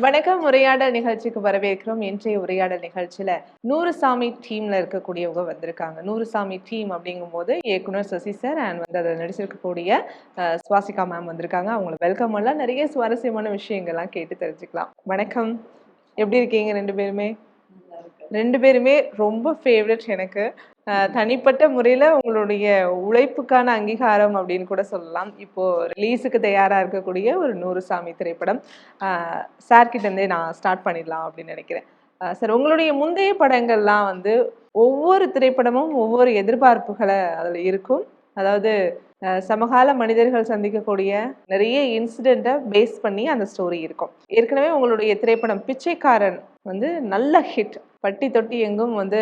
வணக்கம். உரையாடல் நிகழ்ச்சிக்கு வரவேற்கிறோம். இன்றைய உரையாடல் நிகழ்ச்சியில 100 சாமி டீம்ல இருக்கக்கூடியவங்க வந்திருக்காங்க. 100 சாமி டீம் அப்படிங்கும்போது இயக்குனர் சசி சார் அண்ட் வந்து அதை நடிச்சிருக்கக்கூடிய சுவாசிகா மேம் வந்திருக்காங்க. அவங்களை வெல்கம் பண்ணலாம். நிறைய சுவாரஸ்யமான விஷயங்கள்லாம் கேட்டு தெரிஞ்சுக்கலாம். வணக்கம். எப்படி இருக்கீங்க ரெண்டு பேருமே? ரெண்டு பேருமே ரொம்ப ஃபேவரட் எனக்கு. தனிப்பட்ட முறையில் உங்களுடைய உழைப்புக்கான அங்கீகாரம் அப்படின்னு கூட சொல்லலாம். இப்போ ரிலீஸுக்கு தயாராக இருக்கக்கூடிய ஒரு 100 சாமி திரைப்படம். சார்கிட்டேருந்தே நான் ஸ்டார்ட் பண்ணிடலாம் அப்படின்னு நினைக்கிறேன். சார், உங்களுடைய முந்தைய படங்கள்லாம் வந்து ஒவ்வொரு திரைப்படமும் ஒவ்வொரு எதிர்பார்ப்புகளை அதில் இருக்கும். அதாவது சமகால மனிதர்கள் சந்திக்கக்கூடிய நிறைய இன்சிடெண்ட்டை பேஸ் பண்ணி அந்த ஸ்டோரி இருக்கும். ஏற்கனவே உங்களுடைய திரைப்படம் பிச்சைக்காரன் வந்து நல்ல ஹிட், பட்டி தொட்டி எங்கும் வந்து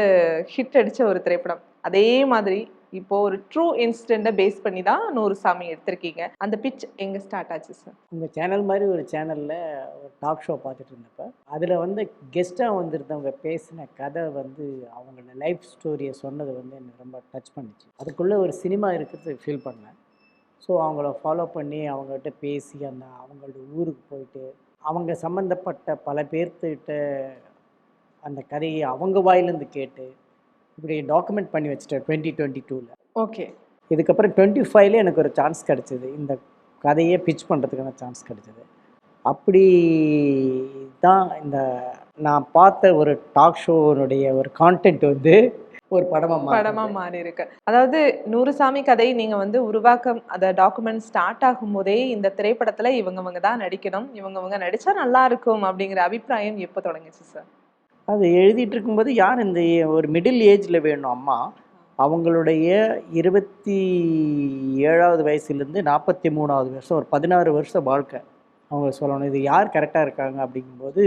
ஹிட் அடித்த ஒரு திரைப்படம். அதே மாதிரி இப்போ ஒரு ட்ரூ இன்சிடெண்ட்டை பேஸ் பண்ணி தான் 100 சாமி எடுத்திருக்கீங்க. அந்த பிச் எங்கே ஸ்டார்ட் ஆச்சு சார்? உங்கள் சேனல் மாதிரி ஒரு சேனலில் ஒரு டாக் ஷோ பார்த்துட்டு இருந்தப்போ அதில் வந்து கெஸ்ட்டாக வந்திருந்தவங்க பேசின கதை வந்து அவங்களோட லைஃப் ஸ்டோரியை சொன்னது வந்து எனக்கு ரொம்ப டச் பண்ணிச்சு. அதுக்குள்ளே ஒரு சினிமா இருக்கிறது ஃபீல் பண்ணேன். ஸோ அவங்கள ஃபாலோ பண்ணி அவங்ககிட்ட பேசி அவங்களோட ஊருக்கு போயிட்டு அவங்க சம்மந்தப்பட்ட பல பேர்த்துக்கிட்ட அந்த கதையை அவங்க வாயிலேருந்து கேட்டு இப்படி டாக்குமெண்ட் பண்ணி வச்சுட்டேன் 2022. ஓகே. இதுக்கப்புறம் 25ல எனக்கு ஒரு சான்ஸ் கிடச்சிது. இந்த கதையை பிச் பண்ணுறதுக்கான சான்ஸ் கிடச்சிது. அப்படி தான் இந்த நான் பார்த்த ஒரு டாக் ஷோனுடைய ஒரு கான்டென்ட் வந்து ஒரு படமாக மாறி இருக்கு. அதாவது 100 சாமி கதை நீங்க வந்து உருவாக்கம் அதை டாக்குமெண்ட் ஸ்டார்ட் ஆகும் போதே இந்த திரைப்படத்துல இவங்க தான் நடிக்கணும், இவங்க நடிச்சா நல்லா இருக்கும் அப்படிங்கிற அபிப்பிராயம் எப்போ தொடங்குச்சு சார்? அது எழுதிட்டு இருக்கும்போது யார் இந்த ஒரு மிடில் ஏஜில் வேணும் அம்மா, அவங்களுடைய 27வது வயசுலேருந்து 43வது வருஷம் ஒரு 16 வருஷம் வாழ்க்கை அவங்க சொல்லணும். இது யார் கரெக்டாக இருக்காங்க அப்படிங்கும்போது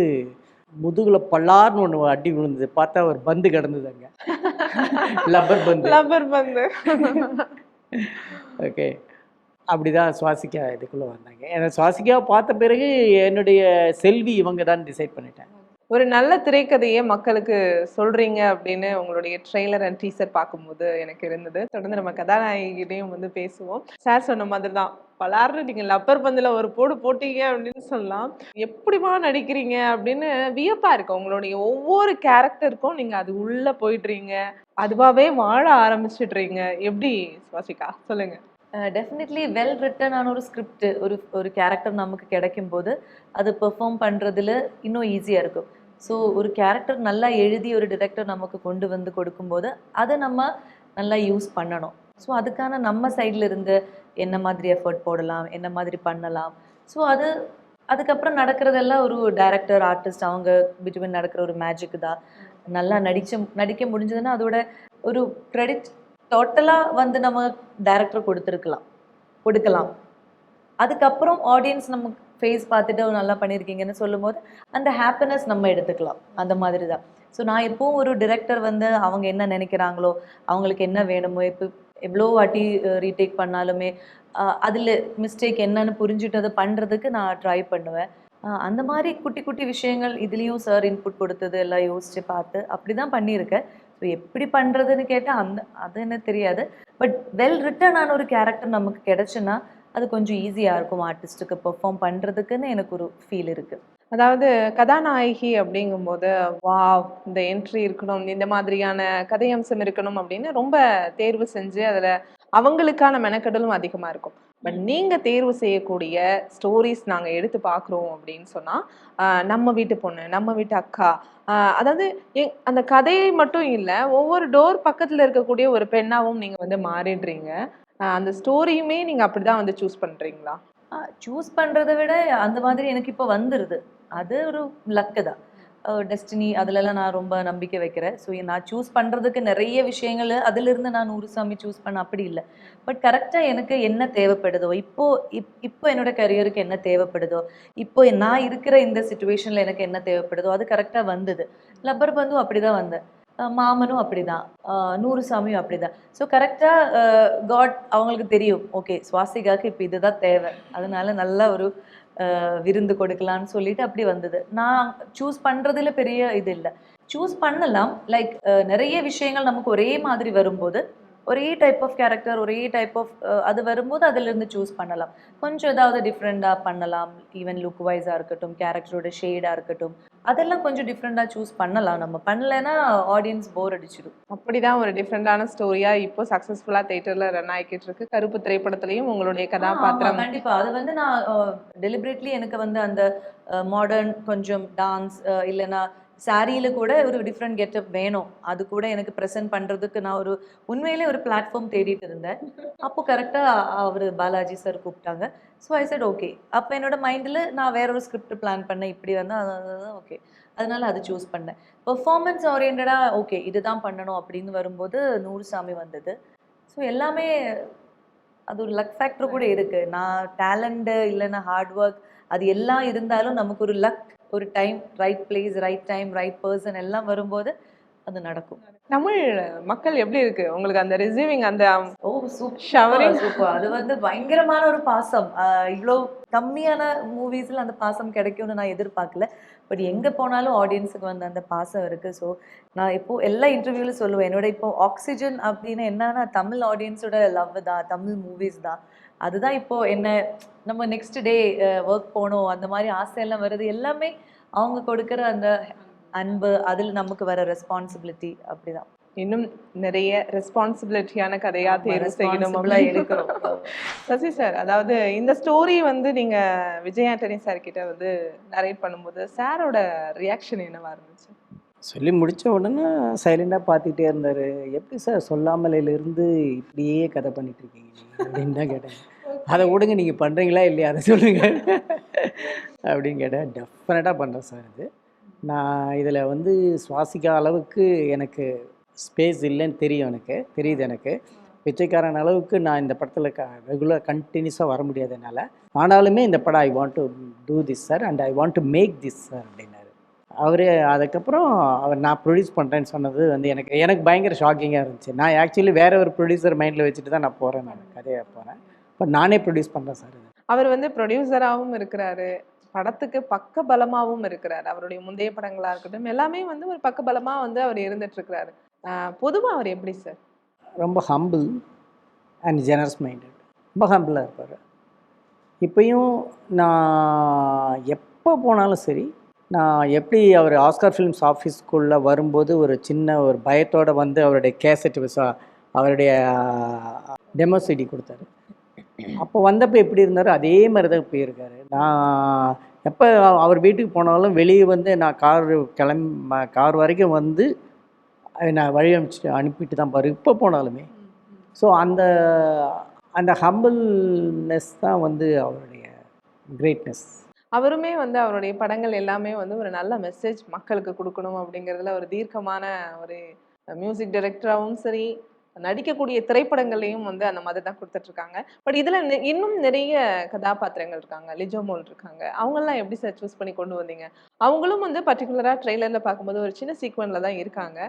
முதுகில் பல்லார்னு ஒன்று அடி விழுந்தது. பார்த்தா ஒரு பந்து கிடந்தது அங்கே, லப்பர் பந்து. ஓகே. அப்படிதான் சுவாசிக்கா இதுக்குள்ளே வந்தாங்க. ஏன்னா சுவாசிக்காவை பார்த்த பிறகு என்னுடைய செல்வி இவங்க தான் டிசைட் பண்ணிட்டேன். ஒரு நல்ல திரைக்கதையை மக்களுக்கு சொல்றீங்க அப்படின்னு உங்களுடைய ட்ரெய்லர் அண்ட் டீசர் பார்க்கும்போது எனக்கு இருந்தது. தொடர்ந்து நம்ம கதாநாயகிட்டையும் வந்து பேசுவோம். சார் சொன்ன மாதிரி தான், பலார்னு நீங்கள் லப்பர் பந்தில் ஒரு போடு போட்டீங்க அப்படின்னு சொல்லலாம். எப்படிமா நடிக்கிறீங்க அப்படின்னு வியப்பா இருக்கு. உங்களுடைய ஒவ்வொரு கேரக்டருக்கும் நீங்கள் அது உள்ள போயிடுறீங்க, அதுவாகவே வாழ ஆரம்பிச்சிடுறீங்க. எப்படி சுவாசிகா சொல்லுங்க? டெஃபினெட்லி வெல் ரிட்டனான ஒரு ஸ்கிரிப்ட் ஒரு கேரக்டர் நமக்கு கிடைக்கும் போது அது பெர்ஃபார்ம் பண்ணுறதுல இன்னும் ஈஸியாக இருக்கும். ஸோ ஒரு கேரக்டர் நல்லா எழுதி ஒரு டிரெக்டர் நமக்கு கொண்டு வந்து கொடுக்கும்போது அதை நம்ம நல்லா யூஸ் பண்ணணும். ஸோ அதுக்கான நம்ம சைடில் இருந்து என்ன மாதிரி எஃபர்ட் போடலாம், என்ன மாதிரி பண்ணலாம். ஸோ அதுக்கப்புறம் நடக்கிறதெல்லாம் ஒரு டைரக்டர் ஆர்டிஸ்ட் அவங்க பிட்வீன் நடக்கிற ஒரு மேஜிக் தான். நல்லா நடிக்க முடிஞ்சதுன்னா அதோட ஒரு க்ரெடிட் டோட்டலாக வந்து நம்ம டைரக்டர் கொடுக்கலாம். அதுக்கப்புறம் ஆடியன்ஸ் நம்ம ஃபேஸ் பார்த்துட்டு நல்லா பண்ணியிருக்கீங்கன்னு சொல்லும்போது அந்த ஹாப்பினஸ் நம்ம எடுத்துக்கலாம். அந்த மாதிரி தான். ஸோ நான் எப்போவும் ஒரு டிரெக்டர் வந்து அவங்க என்ன நினைக்கிறாங்களோ, அவங்களுக்கு என்ன வேணுமோ, இப்போ எவ்வளோ வாட்டி ரீடேக் பண்ணாலுமே அதில் மிஸ்டேக் என்னன்னு புரிஞ்சுட்டு அதை பண்ணுறதுக்கு நான் ட்ரை பண்ணுவேன். அந்த மாதிரி குட்டி குட்டி விஷயங்கள் இதுலேயும் சார் இன்புட் கொடுத்தது எல்லாம் யோசித்து பார்த்து அப்படி தான் பண்ணியிருக்கேன். ஸோ எப்படி பண்ணுறதுன்னு கேட்டால் அது எனக்கு தெரியாது. பட் வெல் ரிட்டனான ஒரு கேரக்டர் நமக்கு கிடைச்சுன்னா அது கொஞ்சம் ஈஸியாக இருக்கும் ஆர்டிஸ்ட்டுக்கு பெர்ஃபார்ம் பண்ணுறதுக்குன்னு எனக்கு ஒரு ஃபீல் இருக்குது. அதாவது கதாநாயகி அப்படிங்கும்போது வாவ், இந்த என்ட்ரி இருக்கணும், இந்த மாதிரியான கதையம்சம் இருக்கணும் அப்படின்னு ரொம்ப தேர்வு செஞ்சு அதில் அவங்களுக்கான மெனக்கெடலும் அதிகமாக இருக்கும். பட் நீங்கள் தேர்வு செய்யக்கூடிய ஸ்டோரிஸ் நாங்கள் எடுத்து பார்க்குறோம் அப்படின்னு சொன்னால் நம்ம வீட்டு பொண்ணு, நம்ம வீட்டு அக்கா, அதாவது அந்த கதையை மட்டும் இல்லை, ஒவ்வொரு டோர் பக்கத்தில் இருக்கக்கூடிய ஒரு பெண்ணாவும் நீங்கள் வந்து மாறிடுறீங்க. அந்த ஸ்டோரியுமே நீங்கள் அப்படி தான் வந்து சூஸ் பண்ணுறீங்களா? சூஸ் பண்ணுறதை விட அந்த மாதிரி எனக்கு இப்போ வந்துடுது. அது ஒரு லக்கு தான், டெஸ்டினி. அதிலெல்லாம் நான் ரொம்ப நம்பிக்கை வைக்கிறேன். ஸோ நான் சூஸ் பண்ணுறதுக்கு நிறைய விஷயங்கள் அதிலிருந்து நான் 100 சாமி சூஸ் பண்ண அப்படி இல்லை. பட் கரெக்டாக எனக்கு என்ன தேவைப்படுதோ, இப்போ என்னோடய கரியருக்கு என்ன தேவைப்படுதோ, இப்போ நான் இருக்கிற இந்த சுச்சுவேஷனில் எனக்கு என்ன தேவைப்படுதோ அது கரெக்டாக வந்தது. லப்பர் பந்தும் அப்படி தான் வந்தேன், மாமனும் அப்படிதான், 100 சாமியும் அப்படிதான். ஸோ கரெக்டாக காட் அவங்களுக்கு தெரியும், ஓகே சுவாசிகாவுக்கு இப்போ இதுதான் தேவை, அதனால நல்லா ஒரு விருந்து கொடுக்கலான்னு சொல்லிட்டு அப்படி வந்தது. நான் சூஸ் பண்ணுறதுல பெரிய இது இல்லை. சூஸ் பண்ணலாம், லைக் நிறைய விஷயங்கள் நமக்கு ஒரே மாதிரி வரும்போது ஒரே டைப் ஆஃப் கேரக்டர், ஒரே டைப் ஆஃப் அது வரும்போது அதிலிருந்து சூஸ் பண்ணலாம். கொஞ்சம் ஏதாவது டிஃப்ரெண்ட்டாக பண்ணலாம். ஈவன் லுக் வைஸாக இருக்கட்டும், கேரக்டரோட ஷேடாக இருக்கட்டும், அதெல்லாம் கொஞ்சம் டிஃப்ரெண்ட்டாக சூஸ் பண்ணலாம். நம்ம பண்ணலைன்னா ஆடியன்ஸ் போர் அடிச்சிடும். அப்படிதான் ஒரு டிஃப்ரெண்டான ஸ்டோரியா இப்போ சக்சஸ்ஃபுல்லா தியேட்டர்ல ரன் ஆகிட்டு இருக்கு. கருப்பு திரைப்படத்திலையும் உங்களுடைய ஆமா, கதாபாத்திரம் கண்டிப்பா. அது வந்து நான் டெலிபரேட்லி எனக்கு வந்து அந்த மாடர்ன் கொஞ்சம் டான்ஸ் இல்லைன்னா சாரியில கூட ஒரு டிஃப்ரெண்ட் கெட்டப் வேணும். அது கூட எனக்கு ப்ரெசென்ட் பண்றதுக்கு நான் ஒரு உண்மையிலே ஒரு பிளாட்ஃபார்ம் தேடிட்டு இருந்தேன். அப்போ கரெக்டா அவரு பாலாஜி சார் கூப்பிட்டாங்க. So I set okay. அப்போ என்னோட மைண்டில் நான் வேற ஒரு ஸ்கிரிப்ட் பிளான் பண்ணேன். இப்படி வந்தா ஓகே. அதனால அது சூஸ் பண்ணேன். பெர்ஃபார்மன்ஸ் ஓரியன்டா ஓகே இதுதான் பண்ணணும் அப்படின்னு வரும்போது நூறுசாமி வந்தது. ஸோ எல்லாமே அது ஒரு லக் ஃபேக்டர் கூட இருக்கு. நான் டேலண்ட் இல்லைன்னா ஹார்ட் ஒர்க் அது எல்லாம் இருந்தாலும் நமக்கு ஒரு லக், ஒரு time, right place, right time, right person எல்லாம் வரும்போது அது நடக்கும். தமிழ் மக்கள் எப்படி இருக்கு உங்களுக்கு அந்த ரிசீவிங் அந்த ஓ சூப்பர் ஷவரிங்? சூப்பர். அது வந்து பயங்கரமான ஒரு பாசம். இவ்வளோ கம்மியான மூவிஸ்ல அந்த பாசம் கிடைக்கும்னு நான் எதிர்பார்க்கல. பட் எங்க போனாலும் ஆடியன்ஸுக்கு வந்து அந்த பாசம் இருக்கு. ஸோ நான் இப்போ எல்லா இன்டர்வியூல சொல்லுவேன், என்னோட இப்போ ஆக்சிஜன் அப்படின்னு என்னன்னா தமிழ் ஆடியன்ஸோட லவ் தான், தமிழ் மூவிஸ் தான். அதுதான் இப்போ என்ன நம்ம நெக்ஸ்ட் டே ஒர்க் போகணும் அந்த மாதிரி ஆசையெல்லாம் வருது. எல்லாமே அவங்க கொடுக்குற அந்த அன்பு, அதில் நமக்கு வர ரெஸ்பான்சிபிலிட்டி அப்படிதான். இன்னும் நிறைய ரெஸ்பான்சிபிலிட்டியான கதையா தேர்வு செய்யணும் ரெஸ்பான்சிபிளா அப்படின்னு. எடுக்கிறோம். சசி சார், அதாவது இந்த ஸ்டோரி வந்து நீங்க விஜய் ஆண்டனி சார் கிட்ட வந்து நரேட் பண்ணும்போது சாரோட ரியாக்ஷன் என்னவா இருந்துச்சு? சொல்லி முடித்த உடனே சைலண்டாக பார்த்துக்கிட்டே இருந்தார். எப்படி சார் சொல்லாமலையிலேருந்து இப்படியே கதை பண்ணிட்டு இருக்கீங்க நீங்கள் அப்படின்னு தான் கேட்டேன். அதை விடுங்க, நீங்கள் பண்ணுறீங்களா இல்லையா அதை சொல்லுங்கள் அப்படின்னு கேட்டேன். டெஃபினட்டாக பண்ணுறேன் சார். இது நான் இதில் வந்து சுவாசிக்க அளவுக்கு எனக்கு ஸ்பேஸ் இல்லைன்னு தெரியும், எனக்கு தெரியுது. எனக்கு பிச்சைக்காரன் அளவுக்கு நான் இந்த படத்தில் ரெகுலர் கண்டினியூஸாக வர முடியாது என்னால். ஆனாலுமே இந்த படம் I want to do this sir and I want to make this sir அப்படின்னாரு அவர். அதுக்கப்புறம் நான் ப்ரொடியூஸ் பண்ணுறேன்னு சொன்னது வந்து எனக்கு பயங்கர ஷாக்கிங்காக இருந்துச்சு. நான் ஆக்சுவலி வேற ஒரு ப்ரொடியூசர் மைண்டில் வச்சுட்டு தான் நான் போகிறேன், நான் கதையை போகிறேன். பட் நானே ப்ரொடியூஸ் பண்ணுறேன் சார். அவர் வந்து ப்ரொடியூசராகவும் இருக்கிறாரு, படத்துக்கு பக்க பலமாகவும் இருக்கிறாரு. அவருடைய முந்தைய படங்களா இருக்கட்டும் எல்லாமே வந்து ஒரு பக்க பலமா வந்து அவர் இருந்துட்டு இருக்கிறாரு. பொதுவா அவர் எப்படி சார்? ரொம்ப ஹம்பிள் அண்ட் ஜெனரஸ் மைண்டட். ரொம்ப ஹம்பிளாக இருப்பார். இப்பயும் நான் எப்போ போனாலும் சரி, நான் எப்படி அவர் ஆஸ்கார் ஃபிலிம்ஸ் ஆஃபீஸ்க்குள்ளே வரும்போது ஒரு சின்ன ஒரு பயத்தோடு வந்து அவருடைய கேசட் அவருடைய டெமோ சிடி கொடுத்தாரு. அப்போ வந்தப்போ எப்படி இருந்தாரோ அதே மாதிரி தான் போயிருக்காரு. நான் எப்போ அவர் வீட்டுக்கு போனாலும் வெளியே வந்து நான் கார் வரைக்கும் வந்து நான் வழி அனுப்பிட்டு தான் பாரு இப்போ போனாலுமே. ஸோ அந்த ஹம்பிள்னஸ் தான் வந்து அவருடைய கிரேட்னஸ். அவருமே வந்து அவருடைய படங்கள் எல்லாமே வந்து ஒரு நல்ல மெசேஜ் மக்களுக்கு கொடுக்கணும் அப்படிங்கிறதுல ஒரு தீர்க்கமான ஒரு மியூசிக் டைரக்டராகவும் சரி, நடிக்கக்கூடிய திரைப்படங்களையும் வந்து அந்த மாதிரி தான் கொடுத்துட்டு இருக்காங்க. பட் இதுல இன்னும் நிறைய கதாபாத்திரங்கள் இருக்காங்க. லிஜோமோல் இருக்காங்க. அவங்கெல்லாம் எப்படி சார் சூஸ் பண்ணி கொண்டு வந்தீங்க? அவங்களும் வந்து பர்டிகுலரா ட்ரெய்லர்ல பார்க்கும்போது ஒரு சின்ன சீக்வென்ஸ்ல தான் இருக்காங்க.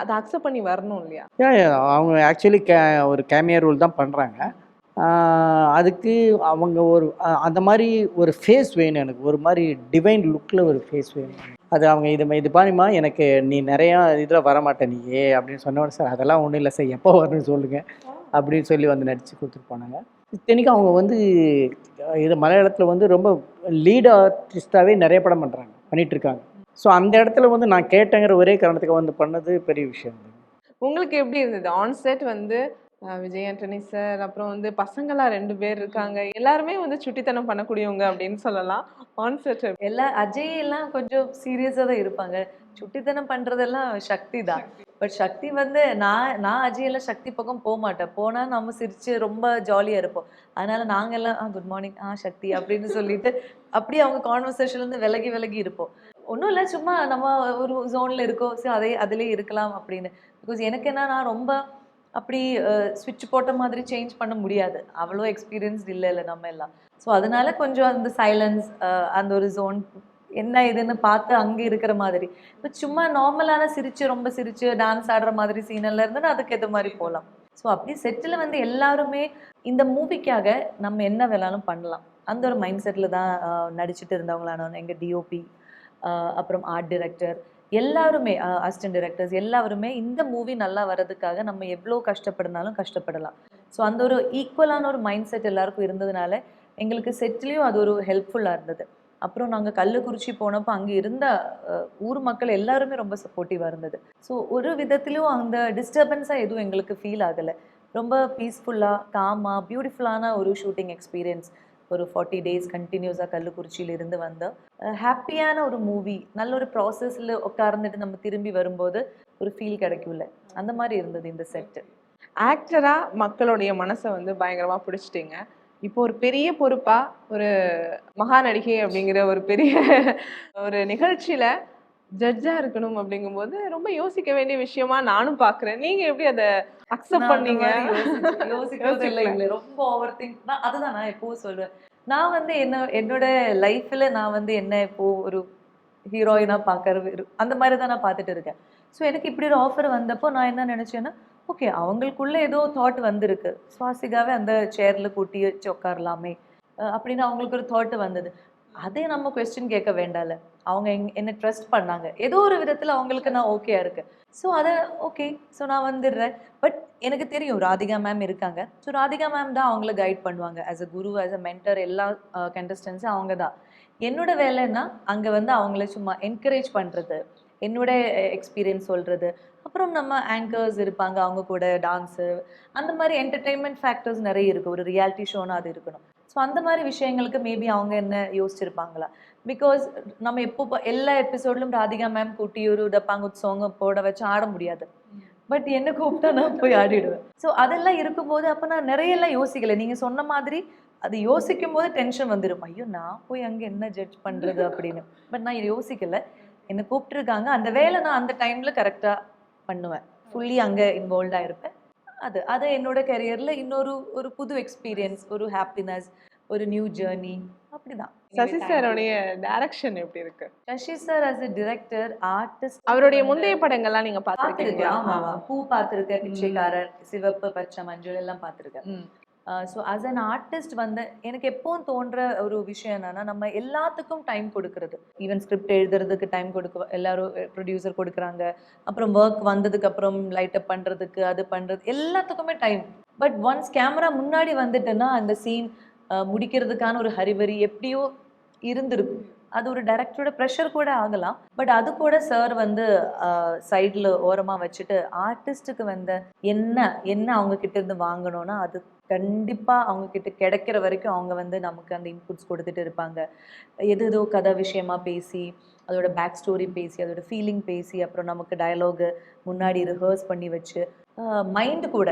அதை அக்செப்ட் பண்ணி வரணும் இல்லையா? அவங்க ஆக்சுவலி ஒரு கேமியா ரோல் தான் பண்ணுறாங்க. அதுக்கு அவங்க ஒரு அந்த மாதிரி ஒரு ஃபேஸ் வேணும் எனக்கு. ஒரு மாதிரி டிவைன் லுக்கில் ஒரு ஃபேஸ் வேணும். அது அவங்க இது பாருமா, எனக்கு நீ நிறையா இதில் வரமாட்டேன் நீ அப்படின்னு சொன்னோட சார் அதெல்லாம் ஒன்றும் இல்லை சார், எப்போ வரணும்னு சொல்லுங்கள் அப்படின்னு சொல்லி வந்து நடித்து கொடுத்துட்டு போனாங்க. இத்தனைக்கும் அவங்க வந்து இது மலையாளத்தில் வந்து ரொம்ப லீட் ஆர்டிஸ்டாகவே நிறைய படம் பண்ணிகிட்ருக்காங்க. ஸோ அந்த இடத்துல வந்து நான் கேட்டேங்கிற ஒரே காரணத்துக்கு வந்து பண்ணது பெரிய விஷயம். உங்களுக்கு எப்படி இருந்தது ஆன் செட்? வந்து விஜய் ஆண்டனி சார், அப்புறம் வந்து பசங்களா 2 பேர் இருக்காங்க, எல்லாருமே வந்து சுட்டித்தனம் பண்ணக்கூடியவங்க அப்படின்னு சொல்லலாம். ஆன் செட் அஜய் எல்லாம் கொஞ்சம் சீரியஸா தான் இருப்பாங்க. சுட்டித்தனம் பண்றதெல்லாம் சக்தி தான். பட் சக்தி வந்து நான் அஜய் எல்லாம் சக்தி பக்கம் போக மாட்டேன். போனா நம்ம சிரிச்சு ரொம்ப ஜாலியா இருப்போம். அதனால நாங்க எல்லாம் குட் மார்னிங் சக்தி அப்படின்னு சொல்லிட்டு அப்படியே அவங்க கான்வர்சேஷன்ல இருந்து விலகி விலகி இருப்போம். ஒன்றும் இல்லை, சும்மா நம்ம ஒரு ஜோன்ல இருக்கோம், சரி அதிலே இருக்கலாம் அப்படின்னு. பிகாஸ் எனக்கு என்ன, நான் ரொம்ப அப்படி ஸ்விட்ச் போட்ட மாதிரி சேஞ்ச் பண்ண முடியாது. அவ்வளோ எக்ஸ்பீரியன்ஸ்ட் இல்லை நம்ம எல்லாம். ஸோ அதனால கொஞ்சம் அந்த சைலன்ஸ், அந்த ஒரு ஜோன் என்ன இதுன்னு பார்த்து அங்கே இருக்கிற மாதிரி. இப்போ சும்மா நார்மலான ரொம்ப சிரிச்சு டான்ஸ் ஆடுற மாதிரி சீனெல்லாம் இருந்தால் அதுக்கு ஏற்ற மாதிரி போகலாம். ஸோ அப்படி செட்டில் வந்து எல்லாருமே இந்த மூவிக்காக நம்ம என்ன வேணாலும் பண்ணலாம் அந்த ஒரு மைண்ட் செட்டில் தான் நடிச்சுட்டு இருந்தவங்களான எங்கள் டிஓபி, அப்புறம் ஆர்ட் டைரக்டர் எல்லாருமே அசிஸ்டன்ட் டைரக்டர்ஸ் எல்லாருமே இந்த மூவி நல்லா வர்றதுக்காக நம்ம எவ்வளோ கஷ்டப்படுனாலும் கஷ்டப்படலாம். ஸோ அந்த ஒரு ஈக்குவலான ஒரு மைண்ட் செட் எல்லாருக்கும் இருந்ததுனால எங்களுக்கு செட்லேயும் அது ஒரு ஹெல்ப்ஃபுல்லாக இருந்தது. அப்புறம் நாங்கள் கள்ளக்குறிச்சி போனப்போ அங்கே இருந்த ஊர் மக்கள் எல்லாருமே ரொம்ப சப்போர்ட்டிவாக இருந்தது. ஸோ ஒரு விதத்துலையும் அந்த டிஸ்டர்பன்ஸாக எதுவும் எங்களுக்கு ஃபீல் ஆகலை. ரொம்ப பீஸ்ஃபுல்லாக காமாக பியூட்டிஃபுல்லான ஒரு ஷூட்டிங் எக்ஸ்பீரியன்ஸ். ஒரு 40 டேஸ் கண்டினியூஸாக கள்ளக்குறிச்சியிலிருந்து வந்தோம். ஹாப்பியான ஒரு மூவி, நல்ல ஒரு ப்ராசஸில் உட்கார்ந்துட்டு நம்ம திரும்பி வரும்போது ஒரு ஃபீல் கிடைக்கும்ல, அந்த மாதிரி இருந்தது இந்த செட்டு. ஆக்டரா மக்களுடைய மனசை வந்து பயங்கரமா பிடிச்சிட்டீங்க. இப்போ ஒரு பெரிய பொறுப்பா ஒரு மகா நடிகை அப்படிங்கிற ஒரு பெரிய ஒரு நிகழ்ச்சியில ஜட்ஜா இருக்கணும் அப்படிங்கும்போது ரொம்ப யோசிக்க வேண்டிய விஷயமா நானும் பாக்குறேன். நீங்க எப்படி அதை அக்செப்ட் பண்ணீங்க? யோசிக்கிறது இல்லை, ரொம்ப ஓவர் திங்க். அதுதான் நான் எப்போ சொல்லுவேன். நான் வந்து என்னோட லைஃப்ல நான் வந்து என்ன இப்போ ஒரு ஹீரோயினா பார்க்கறது அந்த மாதிரி தான் நான் பார்த்துட்டு இருக்கேன். ஸோ எனக்கு இப்படி ஒரு ஆஃபர் வந்தப்போ நான் என்ன நினைச்சேன்னா, ஓகே அவங்களுக்குள்ள ஏதோ தாட் வந்திருக்கு, சுவாசிகாவே அந்த சேர்ல கூட்டி வச்சு உட்காரலாமே அப்படின்னு அவங்களுக்கு ஒரு தாட் வந்தது. அதே நம்ம கொஸ்டின் கேட்க வேண்டால, அவங்க என்ன ட்ரஸ்ட் பண்ணாங்க, ஏதோ ஒரு விதத்தில் அவங்களுக்கு நான் ஓகேயா இருக்கு. ஸோ அதை ஓகே, ஸோ நான் வந்துடுறேன். பட் எனக்கு தெரியும் ராதிகா மேம் இருக்காங்க. ஸோ ராதிகா மேம் தான் அவங்கள கைட் பண்ணுவாங்க. As a Guru, as a mentor, எல்லா கண்டஸ்டன்ஸும் அவங்க தான். என்னோட வேலைன்னா அங்கே வந்து அவங்கள சும்மா என்கரேஜ் பண்ணுறது, என்னோட எக்ஸ்பீரியன்ஸ் சொல்கிறது. அப்புறம் நம்ம ஆங்கர்ஸ் இருப்பாங்க, அவங்க கூட டான்ஸு, அந்த மாதிரி என்டர்டெயின்மெண்ட் ஃபேக்டர்ஸ் நிறைய இருக்குது. ஒரு ரியாலிட்டி ஷோனா அது இருக்கணும். ஸோ அந்த மாதிரி விஷயங்களுக்கு மேபி அவங்க என்ன யோசிச்சிருப்பாங்களா? பிகாஸ் நம்ம எப்போ எல்லா எபிசோட்லும் ராதிகா மேம் கூட்டி ஒரு டப்பாங்குத்து சாங் போட வச்சு ஆட முடியாது. பட் என்ன கூப்பிட்டா நான் போய் ஆடிடுவேன். ஸோ அதெல்லாம் இருக்கும்போது அப்போ நான் நிறையெல்லாம் யோசிக்கலை. நீங்கள் சொன்ன மாதிரி அது யோசிக்கும் போது டென்ஷன் வந்துடும். ஐயோ நான் போய் அங்கே என்ன ஜட்ஜ் பண்ணுறது அப்படின்னு. பட் நான் யோசிக்கலை. என்னை கூப்பிட்டுருக்காங்க, அந்த வேலை நான் அந்த டைமில் கரெக்டாக பண்ணுவேன். ஃபுல்லி அங்கே இன்வால்வ்டாக இருப்பேன். அது என்னோட கரியரில் ஒரு புது எக்ஸ்பீரியன்ஸ், ஒரு ஹாப்பினஸ், ஒரு நியூ ஜேர்னி. அப்படிதான். சசி சாரோடைய டைரக்ஷன் எப்படி இருக்கு? Sasi sir as a director, artist, அவருடைய முந்தைய படங்கள்லாம் நீங்க பார்த்துருக்கேன். பார்த்திருக்கீங்களா? ஆமா, பூ பார்த்துருக்கேன், பிச்சைக்காரர், சிவப்பு, பச்சை, மஞ்சள் எல்லாம் பார்த்துருக்கேன். ஸோ ஆஸ் அன் ஆர்டிஸ்ட் வந்து எனக்கு எப்பவும் தோன்ற ஒரு விஷயம் என்னன்னா, நம்ம எல்லாத்துக்கும் டைம் கொடுக்கறது. ஈவன் ஸ்கிரிப்ட் எழுதுறதுக்கு டைம் கொடுக்க எல்லாரும் ப்ரொடியூசர் கொடுக்குறாங்க. அப்புறம் ஒர்க் வந்ததுக்கு அப்புறம் லைட் அப் பண்ணுறதுக்கு, அது பண்ணுறது எல்லாத்துக்குமே டைம். பட் ஒன்ஸ் கேமரா முன்னாடி வந்துட்டுன்னா அந்த சீன் முடிக்கிறதுக்கான ஒரு ஹரிபரி எப்படியோ இருந்திருக்கும். அது ஒரு டைரக்டரோட ப்ரெஷர் கூட ஆகலாம். பட் அது கூட சார் வந்து சைடில் ஓரமாக வச்சுட்டு ஆர்டிஸ்ட்டுக்கு வந்து என்ன அவங்க கிட்ட இருந்து வாங்கணும்னா அது கண்டிப்பாக அவங்க கிட்ட கிடைக்கிற வரைக்கும் அவங்க வந்து நமக்கு அந்த இன்புட்ஸ் கொடுத்துட்டு இருப்பாங்க. ஏதோ கதை விஷயமா பேசி, அதோட பேக் ஸ்டோரி பேசி, அதோட ஃபீலிங் பேசி, அப்புறம் நமக்கு டயலாகு முன்னாடி ரிஹர்ஸ் பண்ணி வச்சு, மைண்டு கூட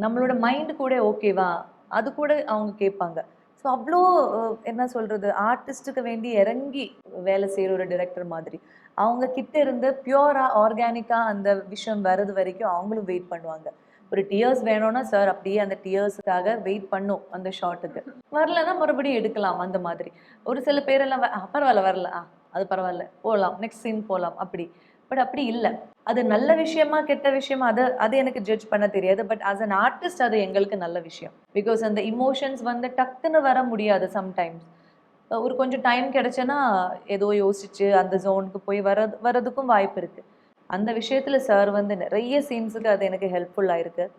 நம்மளோட மைண்டு கூட ஓகேவா அது கூட அவங்க கேட்பாங்க. ஸோ அவ்வளோ என்ன சொல்கிறது, ஆர்டிஸ்ட்டுக்கு வேண்டி இறங்கி வேலை செய்கிற ஒரு டைரக்டர் மாதிரி. அவங்க கிட்ட இருந்து பியூராக ஆர்கானிக்காக அந்த விஷயம் வர்றது வரைக்கும் அவங்களும் வெயிட் பண்ணுவாங்க. ஒரு டியர்ஸ் வேணும்னா சார் அப்படியே அந்த டியர்ஸுக்காக வெயிட் பண்ணும் அந்த ஷாட்டுக்கு. வரலன்னா மறுபடியும் எடுக்கலாம் அந்த மாதிரி. ஒரு சில பேரெல்லாம் பரவாயில்ல வரல, அது பரவாயில்ல போகலாம், நெக்ஸ்ட் சீன் போகலாம் அப்படி. பட் அப்படி இல்லை. அது நல்ல விஷயமா கெட்ட விஷயமா அது எனக்கு ஜட்ஜ் பண்ண தெரியாது. பட் ஆஸ் அன் ஆர்டிஸ்ட் அது எங்களுக்கு நல்ல விஷயம். பிகாஸ் அந்த இமோஷன்ஸ் வந்து டக்குன்னு வர முடியாது சம்டைம்ஸ். ஒரு கொஞ்சம் டைம் கிடைச்சேன்னா ஏதோ யோசிச்சு அந்த ஜோனுக்கு போய் வர்றதுக்கும் வாய்ப்பு இருக்குது. அந்த விஷயத்தில் சார் வந்து நிறைய சீன்ஸுக்கு அது எனக்கு ஹெல்ப்ஃபுல்லாக இருக்குது.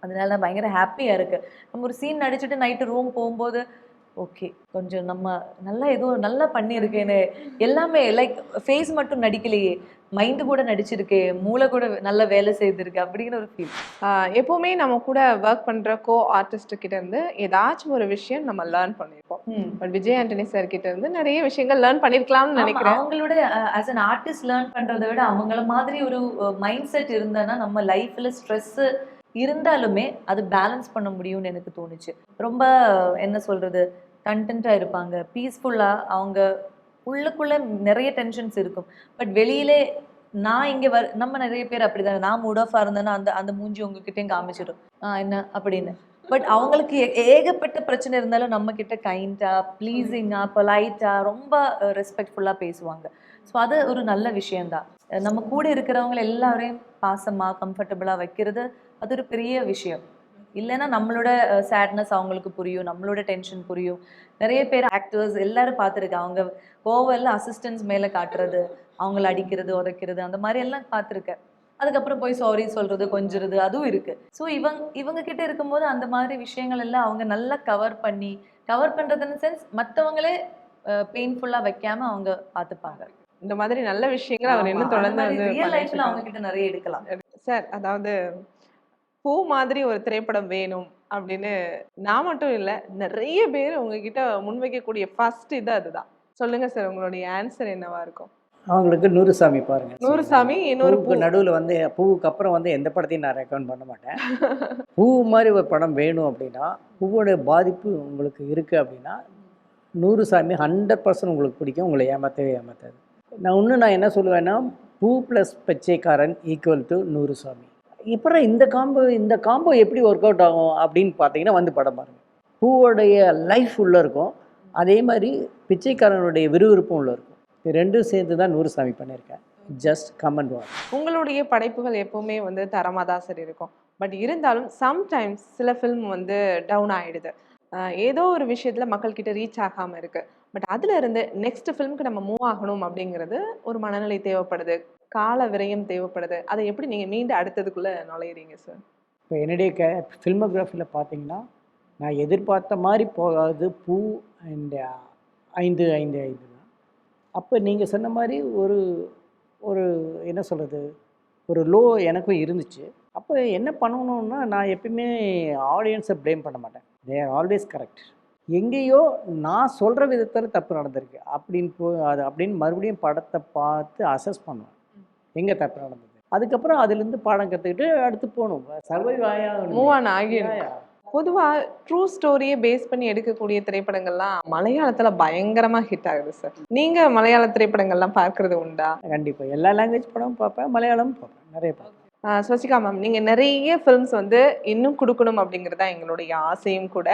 அதனால நான் பயங்கர ஹாப்பியாக இருக்குது. நம்ம ஒரு சீன் நடிச்சுட்டு நைட்டு ரூம் போகும்போது ஓகே கொஞ்சம் நம்ம நல்லா ஏதோ நல்லா பண்ணியிருக்கேன்னு, எல்லாமே லைக் ஃபேஸ் மட்டும் நடிக்கலையே, மைண்டு கூட நடிச்சிருக்கே, மூளை கூட நல்லா வேலை செய்திருக்கு அப்படிங்கிற ஒரு ஃபீல். எப்பவுமே நம்ம கூட ஒர்க் பண்ற கோ ஆர்டிஸ்ட் கிட்ட இருந்து ஏதாச்சும் ஒரு விஷயம் நம்ம லேர்ன் பண்ணியிருப்போம். பட் விஜய் ஆண்டனி சார் கிட்ட இருந்து நிறைய விஷயங்கள் லேர்ன் பண்ணிருக்கலாம்னு நினைக்கிறேன். அவங்களோட ஆஸ் அன் ஆர்டிஸ்ட் லேர்ன் பண்றதை விட அவங்கள மாதிரி ஒரு மைண்ட் செட் இருந்தானா நம்ம லைஃப்ல ஸ்ட்ரெஸ் இருந்தாலுமே அது பேலன்ஸ் பண்ண முடியும்னு எனக்கு தோணுச்சு. ரொம்ப என்ன சொல்றது, கண்டென்ட்டாக இருப்பாங்க, பீஸ்ஃபுல்லாக. அவங்க உள்ளுக்குள்ளே நிறைய டென்ஷன்ஸ் இருக்கும். பட் வெளியிலே நான் இங்கே நம்ம நிறைய பேர் அப்படிதானே, நான் மூட் ஆஃபாக இருந்தேன்னா அந்த மூஞ்சி உங்ககிட்டயும் காமிச்சிடும் என்ன அப்படின்னு. பட் அவங்களுக்கு ஏகப்பட்ட பிரச்சனை இருந்தாலும் நம்ம கிட்ட கைண்டாக, ப்ளீஸிங்காக, பொலைட்டாக, ரொம்ப ரெஸ்பெக்ட்ஃபுல்லாக பேசுவாங்க. ஸோ அது ஒரு நல்ல விஷயந்தான். நம்ம கூட இருக்கிறவங்க எல்லாரையும் பாசமாக கம்ஃபர்டபுளாக வைக்கிறது அது ஒரு பெரிய விஷயம். இல்லைன்னா நம்மளோட சேட்னஸ் அவங்களுக்கு புரியும், நம்மளோட டென்ஷன் புரியும். நிறைய பேர் ஆக்டர்ஸ் எல்லாரும் பார்த்துருக்கேன், அவங்க கோவம் எல்லாம் அசிஸ்டன்ஸ் மேலே காட்டுறது, அவங்கள அடிக்கிறது உதைக்கிறது அந்த மாதிரி எல்லாம் பார்த்துருக்கேன். அதுக்கப்புறம் போய் சாரி சொல்றது கொஞ்சிறது அதுவும் இருக்கு. ஸோ இவங்க கிட்ட இருக்கும்போது அந்த மாதிரி விஷயங்கள் எல்லாம் அவங்க நல்லா கவர் பண்றதுன்னு சென்ஸ் மற்றவங்களே பெயின்ஃபுல்லா வைக்காம அவங்க பார்த்துப்பாங்க. இந்த மாதிரி நல்ல விஷயங்கள் அவர் இன்னும் தொடர்ந்து வந்து ரியல் லைஃப்ல அவங்க கிட்ட நிறைய எடுக்கலாம். சார். அதாவது பூ மாதிரி ஒரு திரைப்படம் வேணும் அப்படின்னு நான் மட்டும் இல்ல, நிறைய பேர் உங்ககிட்ட முன்வைக்கக்கூடிய ஃபர்ஸ்ட் இது அதுதான். சொல்லுங்க சார், உங்களுடைய ஆன்சர் என்னவா இருக்கும்? அவங்களுக்கு நூறுசாமி பாருங்க. நூறுசாமி, இன்னொரு பூ. பூவுக்கு நடுவில் வந்து பூவுக்கு அப்புறம் வந்து எந்த படத்தையும் நான் ரெக்கமெண்ட் பண்ண மாட்டேன். பூ மாதிரி ஒரு படம் வேணும் அப்படின்னா, பூவோட பாதிப்பு உங்களுக்கு இருக்குது அப்படின்னா, நூறுசாமி 100% உங்களுக்கு பிடிக்கும், உங்களை ஏமாற்றவே ஏமாத்தாது. நான் என்ன சொல்லுவேன்னா, பூ ப்ளஸ் பிச்சைக்காரன் ஈக்குவல் டு நூறுசாமி. இப்போ இந்த காம்போ எப்படி ஒர்க் அவுட் ஆகும் அப்படின்னு பார்த்தீங்கன்னா வந்து படம் பாருங்கள். பூவோடைய லைஃப் உள்ளே இருக்கும், அதே மாதிரி பிச்சைக்காரனுடைய விறுவிறுப்பும் உள்ளே இருக்கும். இது ரெண்டும் சேர்ந்து தான் நூறுசாமி பண்ணியிருக்கேன். Just come and watch. உங்களுடைய படைப்புகள் எப்பவுமே வந்து தரமாக தான் சார் இருக்கும். பட் இருந்தாலும் சம்டைம்ஸ் சில ஃபில்ம் வந்து டவுன் ஆகிடுது. ஏதோ ஒரு விஷயத்தில் மக்கள்கிட்ட ரீச் ஆகாமல் இருக்குது. பட் அதில் இருந்து நெக்ஸ்ட் ஃபிலிமுக்கு நம்ம மூவ் ஆகணும் அப்படிங்கிறது ஒரு மனநிலை தேவைப்படுது, கால விரயம் தேவைப்படுது. அதை எப்படி நீங்கள் மீண்டும் அடுத்ததுக்குள்ளே நுழையிறீங்க சார்? இப்போ என்னுடைய ஃபில்மோகிராஃபியில் பார்த்தீங்கன்னா, நான் எதிர்பார்த்த மாதிரி போகாது பூ அண்ட் 555 தான். அப்போ நீங்கள் சொன்ன மாதிரி ஒரு என்ன சொல்கிறது, ஒரு லோ எனக்கும் இருந்துச்சு. அப்போ என்ன பண்ணணும்னா, நான் எப்பயுமே ஆடியன்ஸை ப்ளேம் பண்ண மாட்டேன். They are always correct. எங்கேயோ நான் சொல்கிற விதத்தில் தப்பு நடந்திருக்கு அப்படின்னு மறுபடியும் படத்தை பார்த்து அசஸ் பண்ணுவேன், எங்கே தப்பு நடந்தது. அதுக்கப்புறம் அதுலேருந்து பாடம் கற்றுக்கிட்டு அடுத்து போகணும், சர்வைவ் மூவ் ஆன் ஆகிடும். பொதுவாக ட்ரூ ஸ்டோரியை பேஸ் பண்ணி எடுக்கக்கூடிய திரைப்படங்கள்லாம் மலையாளத்தில் பயங்கரமாக ஹிட் ஆகுது சார். நீங்கள் மலையாள திரைப்படங்கள்லாம் பார்க்கறது உண்டா? கண்டிப்பாக எல்லா லாங்குவேஜ் படமும் பார்ப்பேன், மலையாளமும் பார்ப்பேன், நிறைய பார்ப்பேன். ஸ்வசிகா மேம், நீங்கள் நிறைய ஃபிலிம்ஸ் வந்து இன்னும் கொடுக்கணும் அப்படிங்கிறது தான் எங்களுடைய ஆசையும் கூட.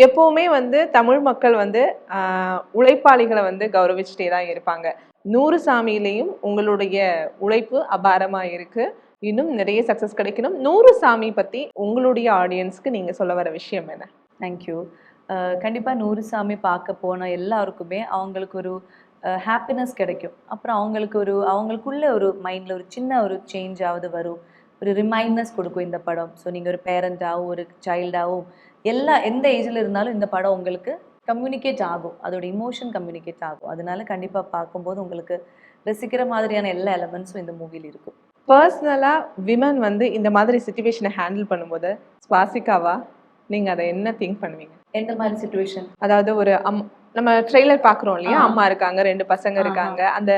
எப்போவுமே வந்து தமிழ் மக்கள் வந்து உழைப்பாளிகளை வந்து கௌரவிச்சுட்டே தான் இருப்பாங்க. நூறுசாமியிலையும் உங்களுடைய உழைப்பு அபாரமாக இருக்குது. இன்னும் நிறைய சக்ஸஸ் கிடைக்கணும். நூறுசாமி பற்றி உங்களுடைய ஆடியன்ஸ்க்கு நீங்கள் சொல்ல வர விஷயம் என்ன? தேங்க்யூ. கண்டிப்பாக நூறுசாமி பார்க்க போன எல்லாருக்குமே அவங்களுக்கு ஒரு ஹாப்பினஸ் கிடைக்கும். அப்புறம் அவங்களுக்குள்ள ஒரு மைண்டில் ஒரு சின்ன ஒரு சேஞ்சாவது வரும், ஒரு ரிமைண்டர்ஸ் கொடுக்கும் இந்த படம். ஸோ நீங்கள் ஒரு பேரண்டாகவும் ஒரு சைல்டாகவும் எந்த ஏஜில் இருந்தாலும் இந்த படம் உங்களுக்கு கம்யூனிகேட் ஆகும், அதோட இமோஷன் கம்யூனிகேட் ஆகும். அதனால கண்டிப்பாக பார்க்கும்போது உங்களுக்கு ரசிக்கிற மாதிரியான எல்லா எலமெண்ட்ஸும் இந்த மூவியில் இருக்கும். பர்சனலாக விமன் வந்து இந்த மாதிரி சிச்சுவேஷனை ஹேண்டில் பண்ணும்போது ஸ்வாசிகாவா நீங்கள் அதை என்ன திங்க் பண்ணுவீங்க? எந்த மாதிரி சிச்சுவேஷன்? அதாவது ஒரு நம்ம ட்ரெய்லர் பார்க்குறோம் இல்லையா, அம்மா இருக்காங்க, 2 பசங்க இருக்காங்க, அந்த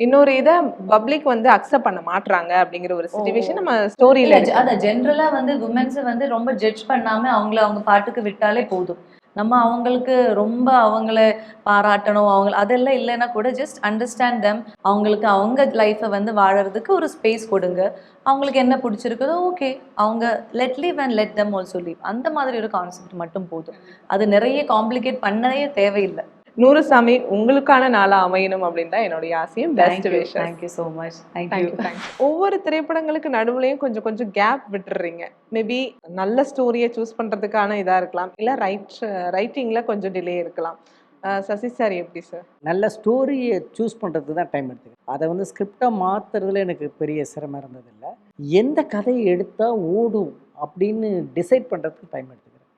இன்னொரு இதை பப்ளிக் வந்து அக்செப்ட் பண்ண மாட்றாங்க அப்படிங்கிற ஒரு சிச்சுவேஷன் நம்ம ஸ்டோரியில. அதான் ஜென்ரலாக வந்து விமென்ஸை வந்து ரொம்ப ஜட்ஜ் பண்ணாமல் அவங்க பாட்டுக்கு விட்டாலே போதும். நம்ம அவங்களுக்கு ரொம்ப அவங்கள பாராட்டணும், அதெல்லாம் இல்லைன்னா கூட ஜஸ்ட் அண்டர்ஸ்டாண்ட் தெம். அவங்களுக்கு அவங்க லைஃப்பை வந்து வாழறதுக்கு ஒரு ஸ்பேஸ் கொடுங்க. அவங்களுக்கு என்ன பிடிச்சிருக்குதோ ஓகே, அவங்க let leave and let them also leave. அந்த மாதிரி ஒரு கான்செப்ட் மட்டும் போதும். அது நிறைய காம்ப்ளிகேட் பண்ணவே தேவையில்லை. நூறுசாமி உங்களுக்கான நாளா அமையணும் அப்படின்னு தான் என்னுடைய ஆசையும். Best wishes. Thank you so much. Thank you. ஒவ்வொரு திரைப்படங்களுக்கு நடுவுலையும் கொஞ்சம் கேப் விட்டுறீங்க. மேபி நல்ல ஸ்டோரியை சூஸ் பண்றதுக்கான இதா இருக்கலாம், இல்ல ரைட்டிங்ல கொஞ்சம் டிலே இருக்கலாம். சசி சார் எப்படி சார்? நல்ல ஸ்டோரியை சூஸ் பண்ணுறதுக்கு தான் டைம் எடுத்துக்கிறேன். அதை வந்து ஸ்கிரிப்டாக மாற்றுறதுல எனக்கு பெரிய சிரமம் இருந்ததில்லை. எந்த கதையை எடுத்தால் ஓடும் அப்படின்னு டிசைட் பண்ணுறதுக்கு டைம் எடுத்துக்கிறேன்.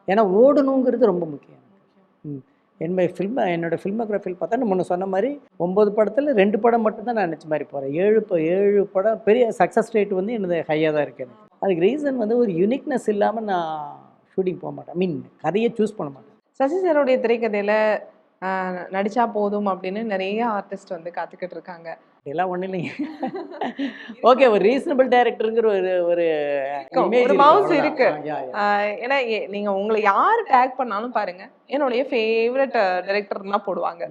ஏன்னா ஓடணுங்கிறது ரொம்ப முக்கியம். என்னோட ஃபில்மோகிராஃபியில் பார்த்தா முன்ன சொன்ன மாதிரி 9 படத்தில் 2 படம் மட்டும்தான் நான் நினச்ச மாதிரி போகிறேன். 7 படம் பெரிய சக்ஸஸ் ரேட் வந்து என்னது ஹையாக தான் இருக்குது எனக்கு. அதுக்கு ரீசன் வந்து ஒரு யுனிக்னஸ் இல்லாமல் நான் ஷூட்டிங் போக மாட்டேன், கதையை சூஸ் பண்ண மாட்டேன். சசி சாரோடைய திரைக்கதையில் நடித்தா போதும் அப்படின்னு நிறைய ஆர்டிஸ்ட் வந்து காத்துக்கிட்டு இருக்காங்க. இதெல்லாம் ஒன்றும் இல்லைங்க. ஓகே, ஒரு ரீசனபிள் டைரக்டருங்கிற ஒரு மவுஸ் இருக்கு. ஏன்னா நீங்கள் உங்களை யார் டேக் பண்ணாலும் பாருங்க, என்னுடைய ஃபேவரட் டைரக்டர் தான் போடுவாங்க.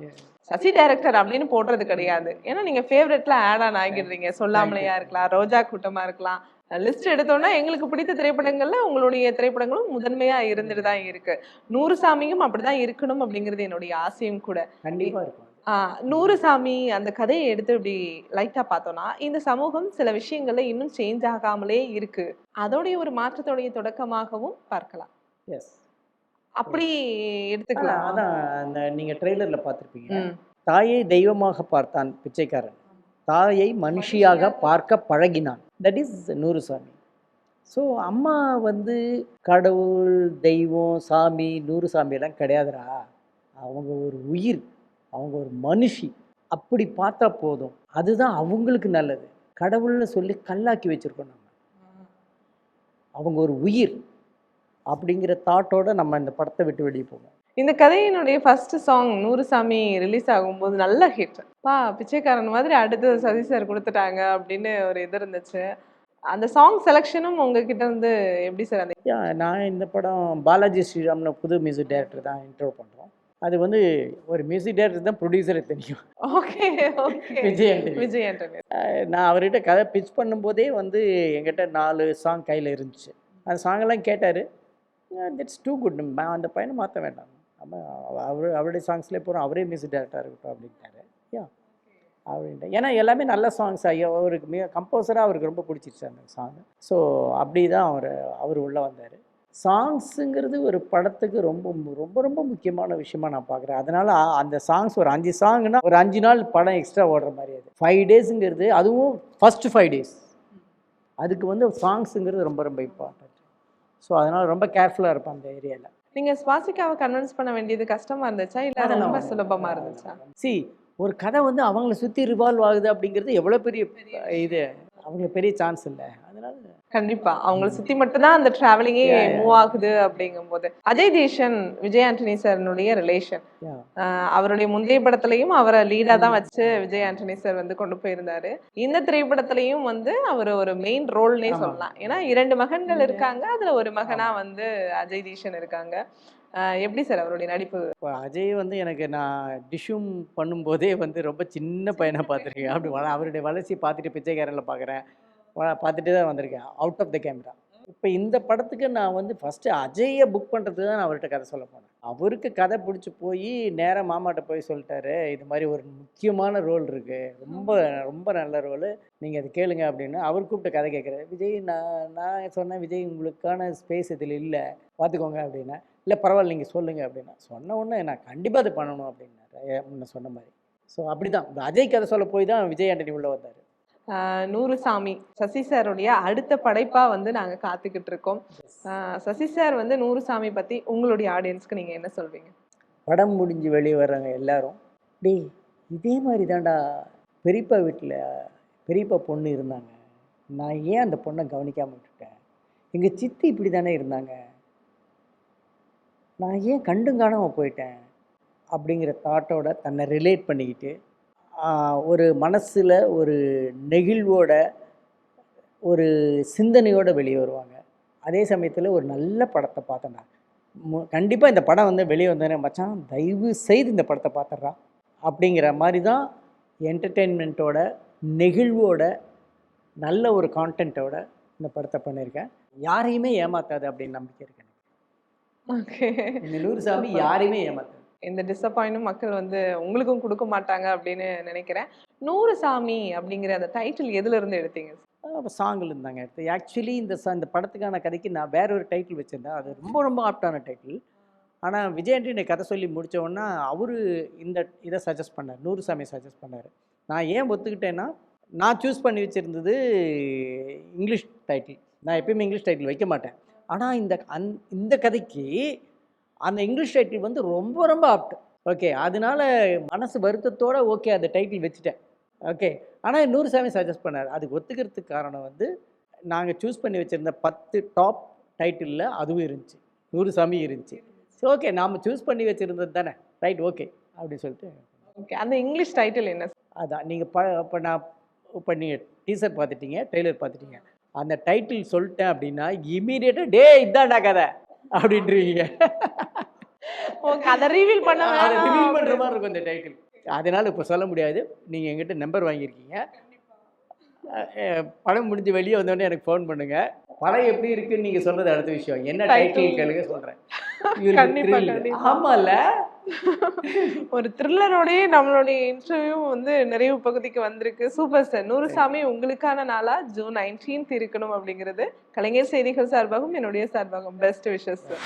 சசி டைரக்டர் அப்படின்னு போடுறது கிடையாது. ஏன்னா நீங்கள் ஃபேவரட்ல ஆட் ஆன் ஆகிடுறீங்க. சொல்லாமலையா இருக்கலாம், ரோஜா கூட்டமாக இருக்கலாம். லிஸ்ட் எடுத்தோன்னா எங்களுக்கு பிடித்த திரைப்படங்கள்ல உங்களுடைய திரைப்படங்களும் முதன்மையா இருந்துட்டு தான் இருக்கு. நூறுசாமியும் அப்படிதான் இருக்கணும் அப்படிங்கிறது என்னுடைய ஆசையும் கூட. கண்டிப்பா இருக்கும். நூறுசாமி அந்த கதையை எடுத்து இப்படி லைட்டா பார்த்தோம்னா, இந்த சமூகம் சில விஷயங்கள்ல இன்னும் சேஞ்ச் ஆகாமலே இருக்கு. அதோடைய ஒரு மாற்றத்தோடைய தொடக்கமாகவும் பார்க்கலாம். எஸ். அப்படி எடுத்துக்கலாம். அதான் அந்த நீங்கள் ட்ரெய்லரில் பார்த்துருப்பீங்க. ம். தாயை தெய்வமாக பார்த்தான் பிச்சைக்காரன், தாயை மனுஷியாக பார்க்க பழகினான். That is Noorusamy. ஸோ அம்மா வந்து கடவுள், தெய்வம், சாமி, நூறுசாமியெல்லாம் கிடையாதுடா. அவங்க ஒரு உயிர், அவங்க ஒரு மனுஷி. அப்படி பார்த்தா போதும், அதுதான் அவங்களுக்கு நல்லது. கடவுள்னு சொல்லி கல்லாக்கி வச்சுருக்கோம் நம்ம. அவங்க ஒரு உயிர் அப்படிங்கிற தாட்டோட நம்ம இந்த படத்தை விட்டு வெளியே போவோம். இந்த கதையினுடைய ஃபர்ஸ்ட் சாங் நூறுசாமி ரிலீஸ் ஆகும்போது நல்ல ஹிட். பிச்சைக்காரன் மாதிரி அடுத்தது சதி சார் கொடுத்துட்டாங்க அப்படின்னு ஒரு இது இருந்துச்சு. அந்த சாங் செலெக்ஷனும் உங்ககிட்ட இருந்து எப்படி சார்? அந்த நான் இந்த படம் பாலாஜி ஸ்ரீராம்னு புது மியூசிக் டைரக்டர் தான் இன்ட்ரோ பண்ணுறோம். அது வந்து ஒரு மியூசிக் டைரக்டர் தான் ப்ரொடியூசரை தெரியும். Okay okay. விஜய் ஆண்டனி. நான் அவர்கிட்ட கதை பிச் பண்ணும்போதே வந்து என்கிட்ட 4 சாங் கையில் இருந்துச்சு. அந்த சாங்கெல்லாம் கேட்டார். தட்ஸ் டூ குட், அந்த பையனை மாற்ற வேண்டாம், நம்ம அவருடைய சாங்ஸ்லேயே போகிறோம், அவரே மியூசிக் டைரக்டராக இருக்கட்டும் அப்படின்ட்டாரு. அப்படின்ட்டு ஏன்னா எல்லாமே நல்ல சாங்ஸ். அவருக்கு கம்போசராக அவருக்கு ரொம்ப பிடிச்சிருச்சு அந்த சாங். ஸோ அப்படி தான் அவர் உள்ளே வந்தார். சாங்ஸுங்கிறது ஒரு படத்துக்கு ரொம்ப ரொம்ப ரொம்ப முக்கியமான விஷயமா நான் பார்க்குறேன். அதனால் அந்த சாங்ஸ் ஒரு 5 சாங்னா ஒரு 5 நாள் படம் எக்ஸ்ட்ரா ஓடுற மாதிரி. அது 5 டேஸுங்கிறது, அதுவும் ஃபஸ்ட்டு 5 டேஸ், அதுக்கு வந்து சாங்ஸுங்கிறது ரொம்ப ரொம்ப இம்பார்ட்டன்ட். ஸோ அதனால் ரொம்ப கேர்ஃபுல்லாக இருப்பேன் அந்த ஏரியாவில். நீங்கள் ஸ்வாசிக்காவை கன்வின்ஸ் பண்ண வேண்டியது கஷ்டமாக இருந்துச்சா இல்லை அது ரொம்ப சுலபமாக இருந்துச்சா? ஒரு கதை வந்து அவங்கள சுற்றி ரிவால்வ் ஆகுது அப்படிங்கிறது எவ்வளோ பெரிய இது, அவங்களுக்கு பெரிய சான்ஸ் இல்லை. அதனால கண்டிப்பா அவங்களை சுத்தி மட்டும்தான் அந்த டிராவலிங்கே மூவ் ஆகுது. அப்படிங்கும்போது அஜய் தேவகன் விஜய் ஆண்டனி சார்னுடைய ரிலேஷன், அவருடைய முந்தைய படத்துலயும் அவரை லீடா தான் வச்சு விஜய் ஆண்டனி சார் வந்து கொண்டு போயிருந்தாரு. இந்த திரைப்படத்திலையும் வந்து அவர் ஒரு மெயின் ரோல்னே சொல்லலாம். ஏன்னா 2 மகன்கள் இருக்காங்க, அதுல ஒரு மகனா வந்து அஜய் தேவகன் இருக்காங்க. எப்படி சார் அவருடைய நடிப்பு? இப்போ அஜய் வந்து எனக்கு நான் டிஷ்யூம் பண்ணும்போதே வந்து ரொம்ப சின்ன பையனை பார்த்துருக்கேன். அப்படி அவருடைய வளர்ச்சி பார்த்துட்டு பிச்சைக்காரனில் பார்க்குறேன், பார்த்துட்டு தான் வந்திருக்கேன் அவுட் ஆஃப் த கேமரா. இப்போ இந்த படத்துக்கு நான் வந்து ஃபஸ்ட்டு அஜயை புக் பண்ணுறதுக்கு தான் நான் அவர்கிட்ட கதை சொல்ல போனேன். அவருக்கு கதை பிடிச்சி போய் நேராக மாமாட்ட போய் சொல்லிட்டாரு, இது மாதிரி ஒரு முக்கியமான ரோல் இருக்குது, ரொம்ப ரொம்ப நல்ல ரோலு, நீங்கள் அது கேளுங்க அப்படின்னு. அவர் கூப்பிட்டு கதை கேட்குறாரு. விஜய் நான் சொன்னேன், விஜய் உங்களுக்கான ஸ்பேஸ் இதில் இல்லை, பார்த்துக்கோங்க அப்படின்னா. இல்லை பரவாயில்ல நீங்கள் சொல்லுங்கள் அப்படின்னா. சொன்ன உடனே நான் கண்டிப்பாக அது பண்ணணும் அப்படின்னாரு முன்ன சொன்ன மாதிரி. ஸோ அப்படி தான் அஜய் கதை சொல்ல போய் தான் விஜய் ஆண்டனி உள்ளே வந்தார். நூறுசாமி சசி சாருடைய அடுத்த படைப்பா வந்து நாங்க காத்துக்கிட்டு இருக்கோம். சசி சார் வந்து நூறுசாமி பத்தி உங்களுடைய ஆடியன்ஸ்க்கு நீங்க என்ன சொல்வீங்க? படம் முடிஞ்சு வெளியே வர்றாங்க எல்லாரும், டேய் இதே மாதிரி தான்டா பெரியப்பா வீட்டில் பெரியப்பா பொண்ணு இருந்தாங்க, நான் ஏன் அந்த பொண்ணை கவனிக்காமல் விட்டுட்டேன், எங்கள் சித்தி இப்படி தானே இருந்தாங்க, நான் ஏன் கண்டும் காணாமல் போயிட்டேன் அப்படிங்கிற தாட்டோட தன்னை ரிலேட் பண்ணிக்கிட்டு ஒரு மனசில் ஒரு நெகிழ்வோட ஒரு சிந்தனையோடு வெளியே வருவாங்க. அதே சமயத்தில் ஒரு நல்ல படத்தை பார்த்தேன்டா, கண்டிப்பாக இந்த படம் வந்து வெளியே வந்தேனே மச்சான் தயவு செய்து இந்த படத்தை பார்த்துட்றா அப்படிங்கிற மாதிரி தான் என்டர்டெயின்மெண்ட்டோட நெகிழ்வோட நல்ல ஒரு கான்டென்ட்டோட இந்த படத்தை பண்ணியிருக்கேன். யாரையுமே ஏமாத்தாது அப்படின்னு நம்பிக்கை இருக்கு. இந்த நூறுசாமி யாரையுமே ஏமாத்தாது. இந்த டிசப்பாயிண்டும் மக்கள் வந்து உங்களுக்கும் கொடுக்க மாட்டாங்க அப்படின்னு நினைக்கிறேன். நூறுசாமி அப்படிங்கிற அந்த டைட்டில் எதுல இருந்து எடுத்தீங்க? சாங்கில் இருந்தாங்க எடுத்து. ஆக்சுவலி இந்த படத்துக்கான கதைக்கு நான் வேற ஒரு டைட்டில் வச்சுருந்தேன், அது ரொம்ப ரொம்ப ஆப்டான டைட்டில். ஆனால் விஜய் ஆண்டனி கதை சொல்லி முடித்தோன்னா அவர் இதை சஜஸ்ட் பண்ணார், நூறுசாமி சஜஸ்ட் பண்ணார். நான் ஏன் ஒத்துக்கிட்டேன்னா, நான் சூஸ் பண்ணி வச்சுருந்தது இங்கிலீஷ் டைட்டில். நான் எப்பயுமே இங்கிலீஷ் டைட்டில் வைக்க மாட்டேன். ஆனால் இந்த கதைக்கு அந்த இங்கிலீஷ் டைட்டில் வந்து ரொம்ப ரொம்ப ஆப்ட். ஓகே, அதனால மனசு வருத்தத்தோடு ஓகே அந்த டைட்டில் வச்சுட்டேன். ஓகே, ஆனால் நூறுசாமி சஜஸ்ட் பண்ணார். அதுக்கு ஒத்துக்கிறதுக்கு காரணம் வந்து நாங்கள் சூஸ் பண்ணி வச்சுருந்த 10 டாப் டைட்டிலில் அதுவும் இருந்துச்சு, நூறுசாமி இருந்துச்சு. ஸோ ஓகே, நாம் சூஸ் பண்ணி வச்சுருந்தது தானே, ரைட் ஓகே அப்படின்னு சொல்லிட்டு. ஓகே, அந்த இங்கிலீஷ் டைட்டில் என்ன? அதான் நீங்கள் இப்போ நீங்கள் டீசர் பார்த்துட்டீங்க, ட்ரெய்லர் பார்த்துட்டீங்க, அந்த டைட்டில் சொல்லிட்டேன் அப்படின்னா இமீடியட்டாக டே இதான்டா கதை அப்படின்றீங்க. அதை ரிவீல் பண்ணுற மாதிரி இருக்கும் இந்த டைட்டில். அதனால் இப்போ சொல்ல முடியாது. நீங்கள் எங்கிட்ட நம்பர் வாங்கியிருக்கீங்க, படம் முடிஞ்சு வெளியே வந்தோடனே எனக்கு ஃபோன் பண்ணுங்கள். படம் எப்படி இருக்குன்னு நீங்கள் சொல்கிறது அடுத்த விஷயம், என்ன டைட்டில் கேளுங்க சொல்கிறேன். இவருக்கு கண்டிப்பா, thrill. கண்டிப்பா. ஆமால ஒரு த்ரில்லரோடயே நம்மளுடைய இன்டர்வியூ வந்து நிறைவு பகுதிக்கு வந்திருக்கு. Super sir. 100 சாமி உங்களுக்கான நாளா ஜூன் 19th இருக்கணும் அப்படிங்கிறது கலைஞர் செய்திகள் சார்பாகவும் என்னுடைய சார்பாகவும் பெஸ்ட் விஷஸ் சார்.